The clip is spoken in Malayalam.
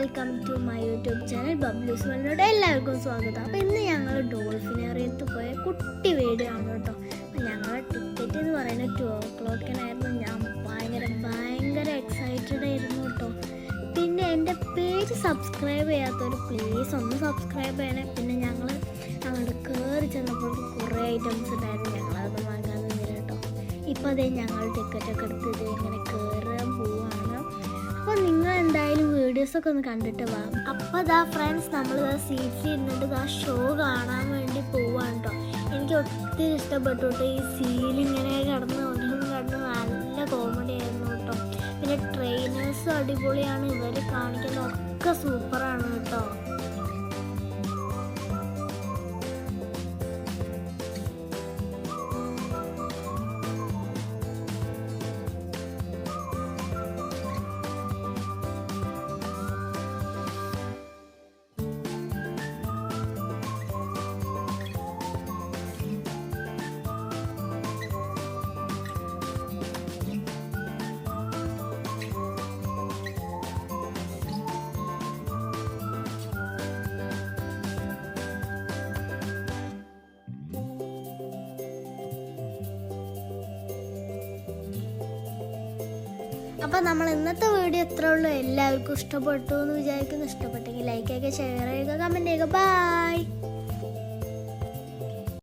Welcome to my YouTube channel Bablu's വേൾഡിലോട്ട് എല്ലാവർക്കും സ്വാഗതം. അപ്പോൾ ഇന്ന് ഞങ്ങൾ ഡോൾഫിനേറിയത്ത് പോയ കുട്ടി വീഡിയോ ആണ് കേട്ടോ. അപ്പോൾ ഞങ്ങളുടെ ടിക്കറ്റ് എന്ന് പറയുന്നത് 2 o'clock ഞാൻ ഭയങ്കര എക്സൈറ്റഡ് ആയിരുന്നു കേട്ടോ. പിന്നെ എൻ്റെ പേജ് സബ്സ്ക്രൈബ് ചെയ്യാത്തവർ പ്ലീസ് ഒന്ന് സബ്സ്ക്രൈബ് ചെയ്യണേ. പിന്നെ ഞങ്ങൾ അങ്ങോട്ട് കയറി ചെന്നപ്പോൾ കുറേ ഐറ്റംസ് ഉണ്ടായിരുന്നു, ഞങ്ങളതൊന്നും വാങ്ങാൻ നിന്നില്ല കേട്ടോ. ഇപ്പോൾ അതേ ഞങ്ങൾ ടിക്കറ്റൊക്കെ എടുത്തത് ഇങ്ങനെ കയറാൻ പോവുകയാണ്. അപ്പോൾ നിങ്ങൾ എന്തായാലും വീഡിയോസൊക്കെ ഒന്ന് കണ്ടിട്ട് വാ. അപ്പോൾ അതാ ഫ്രണ്ട്സ്, നമ്മളിതാ സീറ്റിൽ ഇരുന്നിട്ട് ആ ഷോ കാണാൻ വേണ്ടി പോവാണ് കേട്ടോ. എനിക്ക് ഒത്തിരി ഇഷ്ടപ്പെട്ടു കേട്ടോ. ഈ സീലിങ്ങനെ കിടന്ന് നല്ല കോമഡി ആയിരുന്നു കേട്ടോ. പിന്നെ ട്രെയിനേഴ്സും അടിപൊളിയാണ്, ഇവർ കാണിക്കുന്നതൊക്കെ സൂപ്പറാണ് കേട്ടോ. അപ്പോൾ നമ്മൾ ഇന്നത്തെ വീഡിയോ എത്ര ഉള്ളൂ. എല്ലാവർക്കും ഇഷ്ടപ്പെട്ടു എന്ന് വിചാരിക്കുന്നു. ഇഷ്ടപ്പെട്ടെങ്കിൽ ലൈക്ക് ചെയ്യുക, ഷെയർ ചെയ്യുക, കമൻറ്റ് ചെയ്യുക. ബൈ.